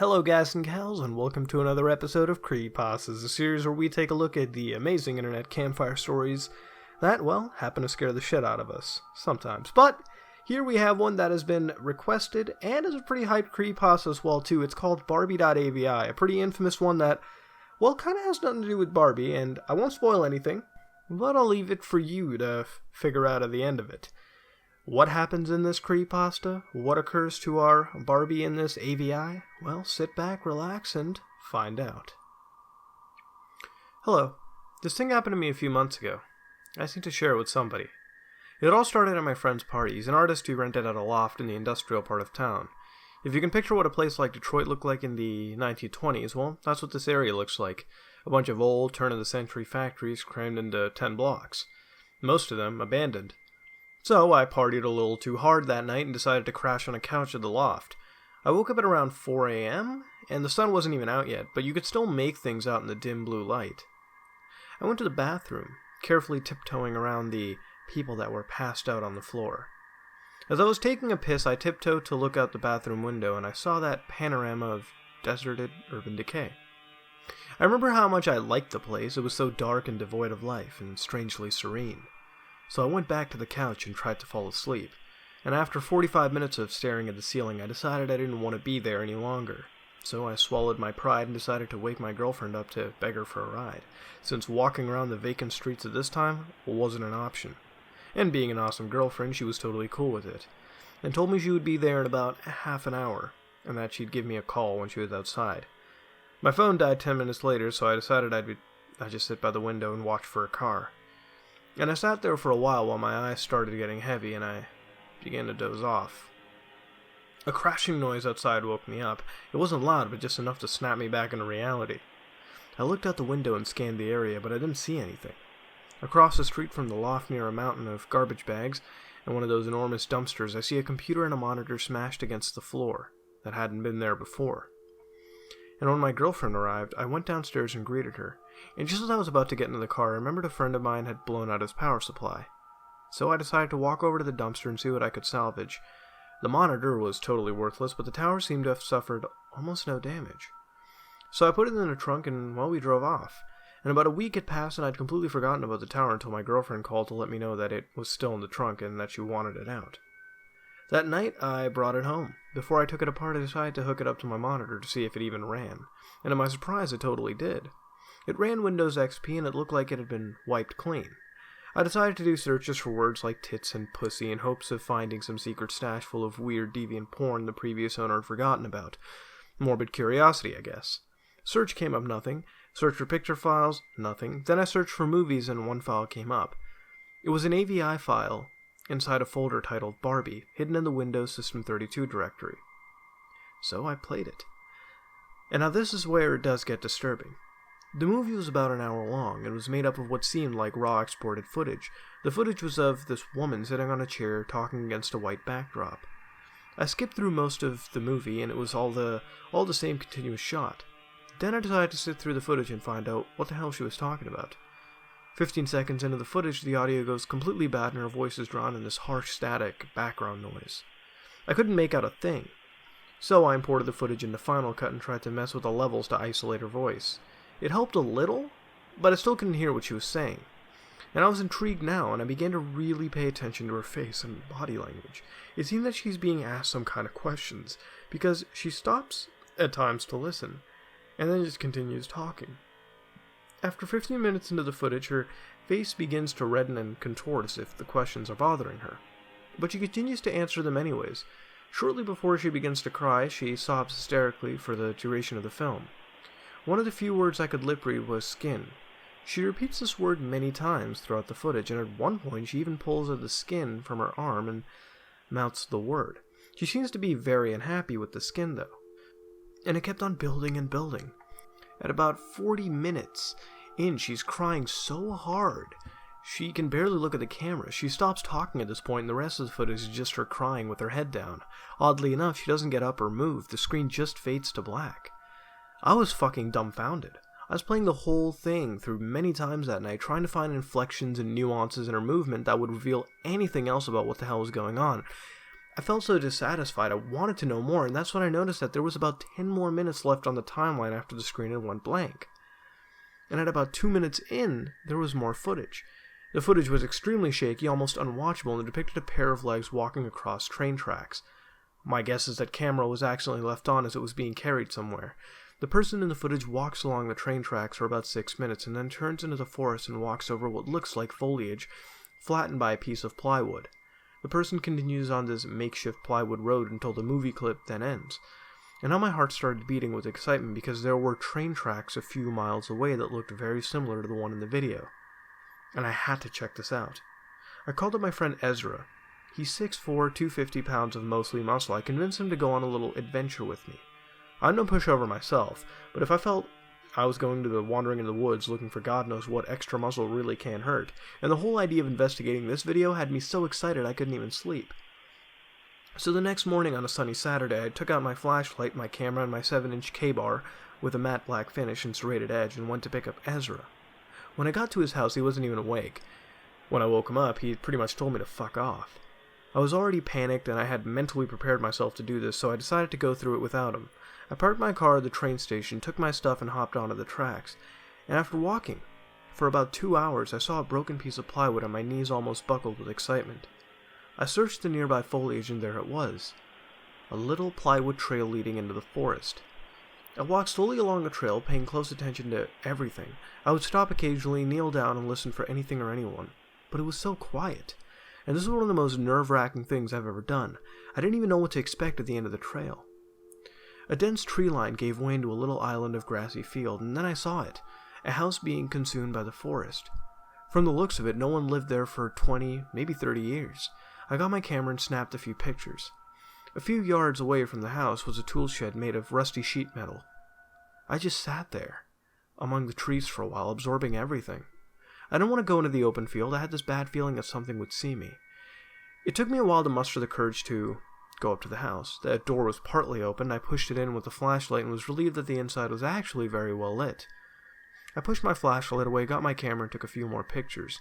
Hello guys and gals, and welcome to another episode of CREEPYPASTAS, a series where we take a look at the amazing internet campfire stories that, well, happen to scare the shit out of us, sometimes. But here we have one that has been requested, and is a pretty hyped creepypasta as well too. It's called Barbie.avi, a pretty infamous one that, well, kind of has nothing to do with Barbie, and I won't spoil anything, but I'll leave it for you to figure out at the end of it. What happens in this creepypasta? What occurs to our Barbie in this AVI? Well, sit back, relax, and find out. Hello. This thing happened to me a few months ago. I seem to share it with somebody. It all started at my friend's party. He's an artist who rented out a loft in the industrial part of town. If you can picture what a place like Detroit looked like in the 1920s, well, that's what this area looks like. A bunch of old, turn-of-the-century factories crammed into 10 blocks. Most of them abandoned. So I partied a little too hard that night and decided to crash on a couch at the loft. I woke up at around 4 a.m., and the sun wasn't even out yet, but you could still make things out in the dim blue light. I went to the bathroom, carefully tiptoeing around the people that were passed out on the floor. As I was taking a piss, I tiptoed to look out the bathroom window, and I saw that panorama of deserted urban decay. I remember how much I liked the place. It was so dark and devoid of life, and strangely serene. So I went back to the couch and tried to fall asleep, and after 45 minutes of staring at the ceiling, I decided I didn't want to be there any longer. So I swallowed my pride and decided to wake my girlfriend up to beg her for a ride, since walking around the vacant streets at this time wasn't an option. And being an awesome girlfriend, she was totally cool with it, and told me she would be there in about half an hour, and that she'd give me a call when she was outside. My phone died 10 minutes later, so I decided I'd just sit by the window and watch for a car. And I sat there for a while my eyes started getting heavy and I began to doze off. A crashing noise outside woke me up. It wasn't loud, but just enough to snap me back into reality. I looked out the window and scanned the area, but I didn't see anything. Across the street from the loft near a mountain of garbage bags and one of those enormous dumpsters, I see a computer and a monitor smashed against the floor that hadn't been there before. And when my girlfriend arrived, I went downstairs and greeted her. And just as I was about to get into the car, I remembered a friend of mine had blown out his power supply. So I decided to walk over to the dumpster and see what I could salvage. The monitor was totally worthless, but the tower seemed to have suffered almost no damage. So I put it in the trunk and, well, we drove off. And about a week had passed and I'd completely forgotten about the tower until my girlfriend called to let me know that it was still in the trunk and that she wanted it out. That night, I brought it home. Before I took it apart, I decided to hook it up to my monitor to see if it even ran. And to my surprise, it totally did. It ran Windows XP and it looked like it had been wiped clean. I decided to do searches for words like tits and pussy in hopes of finding some secret stash full of weird deviant porn the previous owner had forgotten about. Morbid curiosity, I guess. Search came up nothing. Search for picture files, nothing. Then I searched for movies and one file came up. It was an AVI file inside a folder titled Barbie, hidden in the Windows System 32 directory. So I played it. And now this is where it does get disturbing. The movie was about an hour long and was made up of what seemed like raw exported footage. The footage was of this woman sitting on a chair talking against a white backdrop. I skipped through most of the movie and it was all the same continuous shot. Then I decided to sit through the footage and find out what the hell she was talking about. 15 seconds into the footage, the audio goes completely bad and her voice is drawn in this harsh static background noise. I couldn't make out a thing. So I imported the footage into Final Cut and tried to mess with the levels to isolate her voice. It helped a little, but I still couldn't hear what she was saying. And I was intrigued now, and I began to really pay attention to her face and body language. It seemed that she's being asked some kind of questions, because she stops at times to listen, and then just continues talking. After 15 minutes into the footage, her face begins to redden and contort as if the questions are bothering her. But she continues to answer them anyways. Shortly before she begins to cry, she sobs hysterically for the duration of the film. One of the few words I could lip read was skin. She repeats this word many times throughout the footage, and at one point she even pulls out the skin from her arm and mouths the word. She seems to be very unhappy with the skin, though. And it kept on building and building. At about 40 minutes in, she's crying so hard, she can barely look at the camera. She stops talking at this point, and the rest of the footage is just her crying with her head down. Oddly enough, she doesn't get up or move. The screen just fades to black. I was fucking dumbfounded. I was playing the whole thing through many times that night, trying to find inflections and nuances in her movement that would reveal anything else about what the hell was going on. I felt so dissatisfied, I wanted to know more, and that's when I noticed that there was about 10 more minutes left on the timeline after the screen had went blank. And at about 2 minutes in, there was more footage. The footage was extremely shaky, almost unwatchable, and it depicted a pair of legs walking across train tracks. My guess is that camera was accidentally left on as it was being carried somewhere. The person in the footage walks along the train tracks for about 6 minutes and then turns into the forest and walks over what looks like foliage, flattened by a piece of plywood. The person continues on this makeshift plywood road until the movie clip then ends. And now my heart started beating with excitement because there were train tracks a few miles away that looked very similar to the one in the video. And I had to check this out. I called up my friend Ezra. He's 6'4", 250 pounds of mostly muscle. I convinced him to go on a little adventure with me. I'm no pushover myself, but if I felt I was going to the wandering in the woods looking for God knows what, extra muscle really can't hurt, and the whole idea of investigating this video had me so excited I couldn't even sleep. So the next morning on a sunny Saturday, I took out my flashlight, my camera, and my 7-inch K-bar with a matte black finish and serrated edge and went to pick up Ezra. When I got to his house, he wasn't even awake. When I woke him up, he pretty much told me to fuck off. I was already panicked and I had mentally prepared myself to do this, so I decided to go through it without him. I parked my car at the train station, took my stuff, and hopped onto the tracks. And after walking for about 2 hours, I saw a broken piece of plywood and my knees almost buckled with excitement. I searched the nearby foliage and there it was. A little plywood trail leading into the forest. I walked slowly along the trail, paying close attention to everything. I would stop occasionally, kneel down, and listen for anything or anyone. But it was so quiet. And this was one of the most nerve-wracking things I've ever done. I didn't even know what to expect at the end of the trail. A dense tree line gave way into a little island of grassy field, and then I saw it, a house being consumed by the forest. From the looks of it, no one lived there for 20, maybe 30 years. I got my camera and snapped a few pictures. A few yards away from the house was a tool shed made of rusty sheet metal. I just sat there, among the trees for a while, absorbing everything. I didn't want to go into the open field. I had this bad feeling that something would see me. It took me a while to muster the courage to go up to the house. The door was partly open. I pushed it in with the flashlight and was relieved that the inside was actually very well lit. I pushed my flashlight away, got my camera, and took a few more pictures.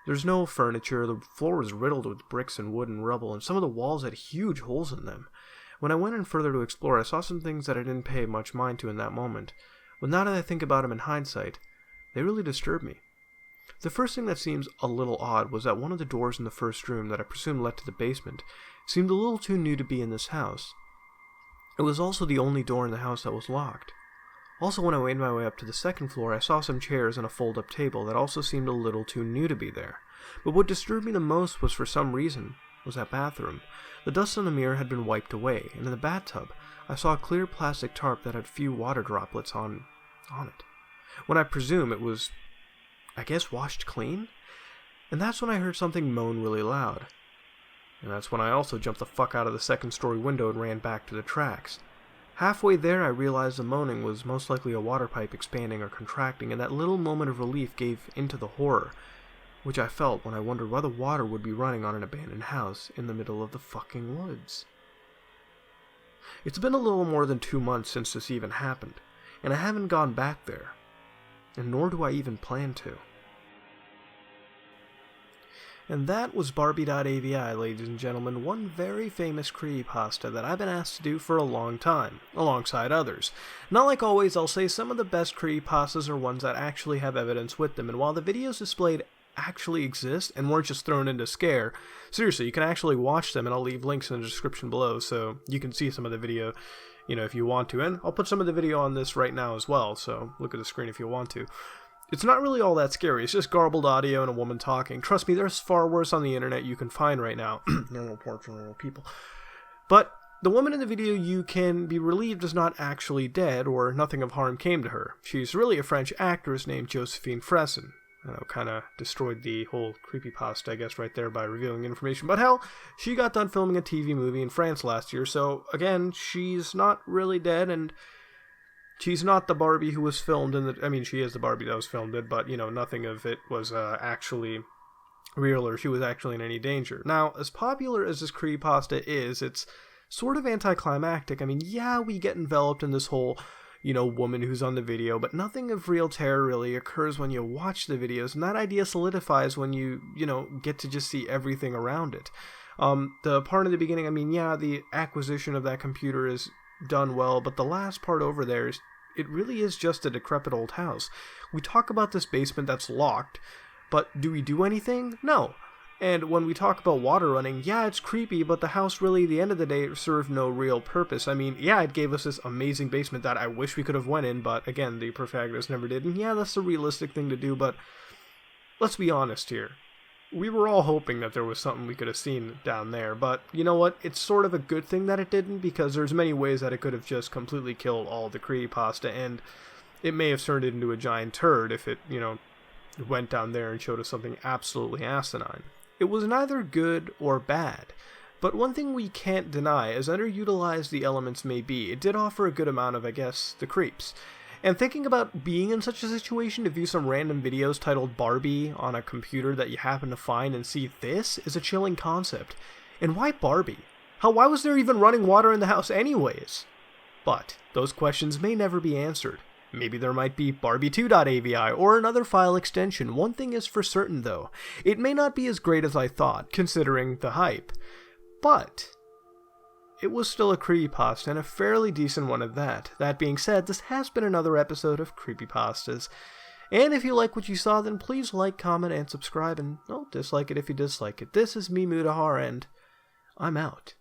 There's no furniture. The floor was riddled with bricks and wood and rubble, and some of the walls had huge holes in them. When I went in further to explore, I saw some things that I didn't pay much mind to in that moment. But now that I think about them in hindsight, they really disturbed me. The first thing that seems a little odd was that one of the doors in the first room that I presumed led to the basement seemed a little too new to be in this house. It was also the only door in the house that was locked. Also, when I made my way up to the second floor, I saw some chairs and a fold-up table that also seemed a little too new to be there. But what disturbed me the most was, for some reason, was that bathroom. The dust on the mirror had been wiped away, and in the bathtub, I saw a clear plastic tarp that had few water droplets on it. When I presume it was, washed clean? And that's when I heard something moan really loud. And that's when I also jumped the fuck out of the second-story window and ran back to the tracks. Halfway there, I realized the moaning was most likely a water pipe expanding or contracting, and that little moment of relief gave into the horror, which I felt when I wondered why the water would be running on an abandoned house in the middle of the fucking woods. It's been a little more than 2 months since this even happened, and I haven't gone back there, and nor do I even plan to. And that was Barbie.avi, ladies and gentlemen, one very famous creepypasta that I've been asked to do for a long time, alongside others. Not like always, I'll say some of the best creepypastas are ones that actually have evidence with them, and while the videos displayed actually exist and weren't just thrown in to scare, seriously, you can actually watch them, and I'll leave links in the description below so you can see some of the video, if you want to. And I'll put some of the video on this right now as well, so look at the screen if you want to. It's not really all that scary. It's just garbled audio and a woman talking. Trust me, there's far worse on the internet you can find right now. Normal parts of normal people. But the woman in the video, you can be relieved, is not actually dead, or nothing of harm came to her. She's really a French actress named Josephine Fresson. Kind of destroyed the whole creepypasta, I guess, right there by revealing information. But hell, she got done filming a TV movie in France last year, so again, she's not really dead, and she's not the Barbie who was filmed in the... she is the Barbie that was filmed in, but, nothing of it was actually real, or she was actually in any danger. Now, as popular as this creepypasta is, it's sort of anticlimactic. Yeah, we get enveloped in this whole, woman who's on the video, but nothing of real terror really occurs when you watch the videos, and that idea solidifies when you, get to just see everything around it. The part in the beginning, I mean, yeah, the acquisition of that computer is done well, but the last part over there it really is just a decrepit old house. We talk about this basement that's locked, but do we do anything? No. And when we talk about water running, yeah, it's creepy, but the house really, at the end of the day, served no real purpose. I mean, yeah, it gave us this amazing basement that I wish we could have went in, but again, the protagonist never did. And yeah, that's a realistic thing to do, but let's be honest here. We were all hoping that there was something we could have seen down there, but you know what? It's sort of a good thing that it didn't, because there's many ways that it could have just completely killed all the creepypasta, and it may have turned it into a giant turd if it, went down there and showed us something absolutely asinine. It was neither good or bad, but one thing we can't deny, as underutilized the elements may be, it did offer a good amount of, I guess, the creeps. And thinking about being in such a situation to view some random videos titled Barbie on a computer that you happen to find and see this is a chilling concept. And why Barbie? Why was there even running water in the house anyways? But those questions may never be answered. Maybe there might be Barbie2.avi or another file extension. One thing is for certain though, it may not be as great as I thought, considering the hype. But it was still a creepypasta, and a fairly decent one at that. That being said, this has been another episode of Creepypastas. And if you like what you saw, then please like, comment, and subscribe, and dislike it if you dislike it. This is me, Mudahar, and I'm out.